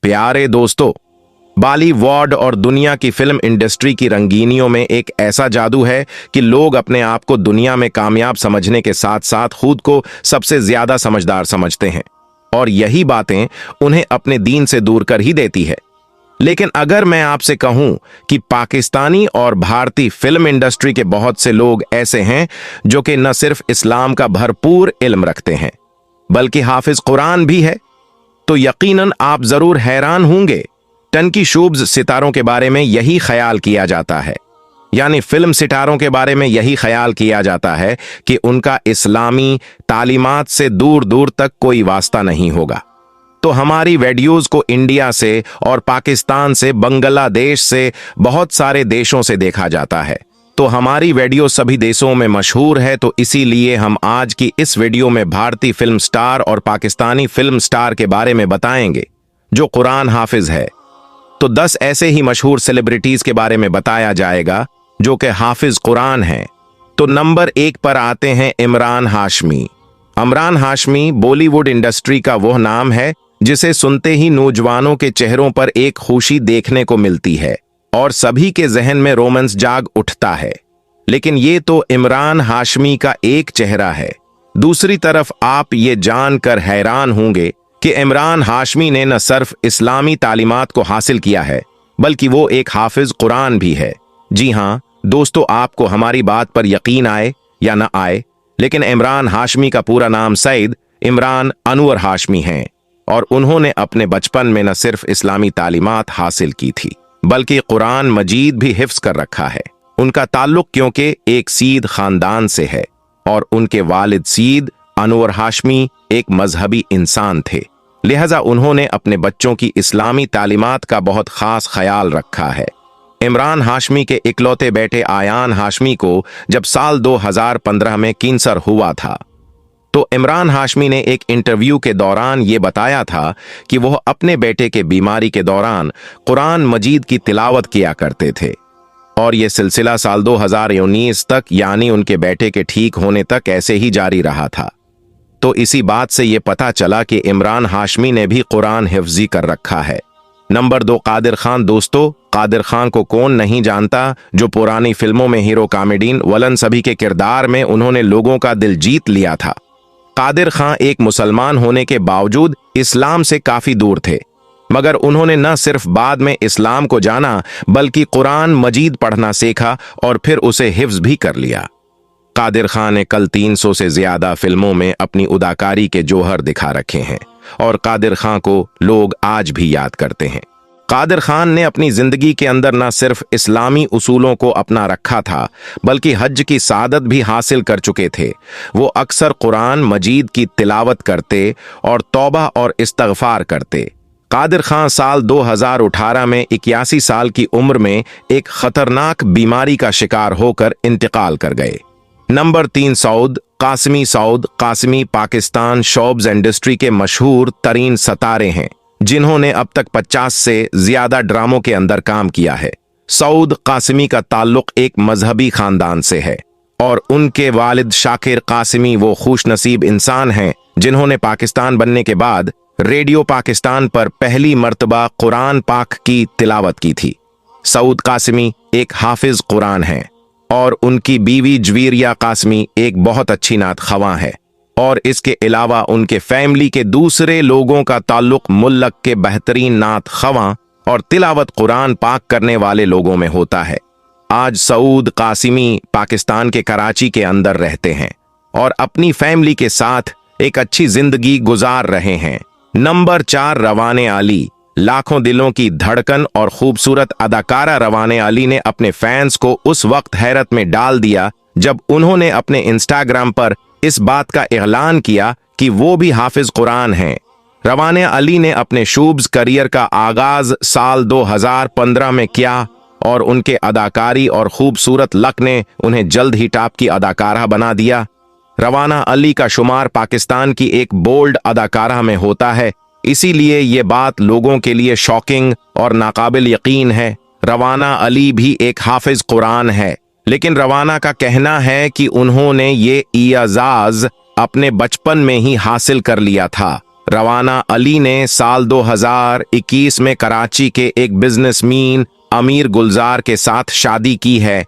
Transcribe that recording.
प्यारे दोस्तों, बॉलीवुड और दुनिया की फिल्म इंडस्ट्री की रंगीनियों में एक ऐसा जादू है कि लोग अपने आप को दुनिया में कामयाब समझने के साथ साथ खुद को सबसे ज्यादा समझदार समझते हैं और यही बातें उन्हें अपने दीन से दूर कर ही देती है। लेकिन अगर मैं आपसे कहूं कि पाकिस्तानी और भारतीय फिल्म इंडस्ट्री के बहुत से लोग ऐसे हैं जो कि न सिर्फ इस्लाम का भरपूर इल्म रखते हैं बल्कि हाफिज कुरान भी है, तो यकीनन आप जरूर हैरान होंगे। टंकी शूब्स सितारों के बारे में यही ख्याल किया जाता है, यानी फिल्म सितारों के बारे में यही ख्याल किया जाता है कि उनका इस्लामी तालीमात से दूर दूर तक कोई वास्ता नहीं होगा। तो हमारी वीडियोस को इंडिया से और पाकिस्तान से, बांग्लादेश से, बहुत सारे देशों से देखा जाता है। तो हमारी वीडियो सभी देशों में मशहूर है, तो इसीलिए हम आज की इस वीडियो में भारतीय फिल्म स्टार और पाकिस्तानी फिल्म स्टार के बारे में बताएंगे जो कुरान हाफिज है। तो 10 ऐसे ही मशहूर सेलिब्रिटीज के बारे में बताया जाएगा जो कि हाफिज कुरान हैं। तो नंबर 1 पर आते हैं इमरान हाशमी। इमरान हाशमी बॉलीवुड इंडस्ट्री का वह नाम है जिसे सुनते ही नौजवानों के चेहरों पर एक खुशी देखने को मिलती है और सभी के जहन में रोमांस जाग उठता है। लेकिन ये तो इमरान हाशमी का एक चेहरा है। दूसरी तरफ आप ये जानकर हैरान होंगे कि इमरान हाशमी ने न सिर्फ इस्लामी तालीमात को हासिल किया है बल्कि वो एक हाफिज कुरान भी है। जी हाँ दोस्तों, आपको हमारी बात पर यकीन आए या न आए, लेकिन इमरान हाशमी का पूरा नाम सईद इमरान अनवर हाशमी है और उन्होंने अपने बचपन में न सिर्फ इस्लामी तालीमात हासिल की थी बल्कि कुरान मजीद भी हिफ्ज कर रखा है। उनका ताल्लुक क्योंकि एक सीध खानदान से है और उनके वालिद सीद अनवर हाशमी एक मजहबी इंसान थे, लिहाजा उन्होंने अपने बच्चों की इस्लामी तालीमात का बहुत खास ख्याल रखा है। इमरान हाशमी के इकलौते बेटे आयान हाशमी को जब साल 2015 में कैंसर हुआ था, तो इमरान हाशमी ने एक इंटरव्यू के दौरान ये बताया था कि वह अपने बेटे के बीमारी के दौरान कुरान मजीद की तिलावत किया करते थे और यह सिलसिला साल 2019 तक, यानी उनके बेटे के ठीक होने तक ऐसे ही जारी रहा था। तो इसी बात से यह पता चला कि इमरान हाशमी ने भी कुरान हिफ्जी कर रखा है। नंबर 2 कादिर खान। दोस्तों, कादिर खान को कौन नहीं जानता, जो पुरानी फिल्मों में हीरो कॉमेडियन वलन सभी के किरदार में उन्होंने लोगों का दिल जीत लिया था। कादिर खान एक मुसलमान होने के बावजूद इस्लाम से काफी दूर थे, मगर उन्होंने न सिर्फ बाद में इस्लाम को जाना बल्कि कुरान मजीद पढ़ना सीखा और फिर उसे हिफ्ज भी कर लिया। कादिर खान ने कल 300 से ज्यादा फिल्मों में अपनी अदाकारी के जौहर दिखा रखे हैं और कादिर खान को लोग आज भी याद करते हैं। कादिर खान ने अपनी जिंदगी के अंदर न सिर्फ इस्लामी उसूलों को अपना रखा था बल्कि हज की सादत भी हासिल कर चुके थे। वो अक्सर कुरान मजीद की तिलावत करते और तौबा और इस्तगफार करते। कादिर खान साल 2018 में 81 साल की उम्र में एक खतरनाक बीमारी का शिकार होकर इंतकाल कर गए। नंबर 3 सऊद कासमी। सऊद कासमी पाकिस्तान शोब्स इंडस्ट्री के मशहूर तरीन सितारे हैं जिन्होंने अब तक 50 से ज्यादा ड्रामों के अंदर काम किया है। सऊद कासमी का ताल्लुक एक मजहबी खानदान से है और उनके वालिद शाकिर कासमी वो खुशनसीब इंसान हैं जिन्होंने पाकिस्तान बनने के बाद रेडियो पाकिस्तान पर पहली मर्तबा कुरान पाक की तिलावत की थी। सऊद कासमी एक हाफिज कुरान हैं और उनकी बीवी जवीरिया कासमी एक बहुत अच्छी नात खवां है और इसके अलावा उनके फैमिली के दूसरे लोगों का ताल्लुक मुल्लक के बेहतरीन नात खवां और तिलावत कुरान पाक करने वाले लोगों में होता है। आज सऊद कासमी पाकिस्तान के कराची के अंदर रहते हैं और अपनी फैमिली के साथ एक अच्छी जिंदगी गुजार रहे हैं। नंबर 4 रवाने अली। लाखों दिलों की धड़कन और खूबसूरत अदाकारा रवाने अली ने अपने फैंस को उस वक्त हैरत में डाल दिया जब उन्होंने अपने इंस्टाग्राम पर इस बात का ऐलान किया कि वो भी हाफिज कुरान हैं। रवाने अली ने अपने शूब्स करियर का आगाज साल 2015 में किया और उनके अदाकारी और खूबसूरत लक ने उन्हें जल्द ही टॉप की अदाकारा बना दिया। रवाना अली का शुमार पाकिस्तान की एक बोल्ड अदाकारा में होता है, इसीलिए ये बात लोगों के लिए शॉकिंग और नाकाबिल यकीन है। रवाना अली भी एक हाफिज कुरान है, लेकिन रवाना का कहना है कि उन्होंने ये इजाज़ अपने बचपन में ही हासिल कर लिया था रवाना अली ने साल 2021 में कराची के एक बिजनेसमैन अमीर गुलजार के साथ शादी की है।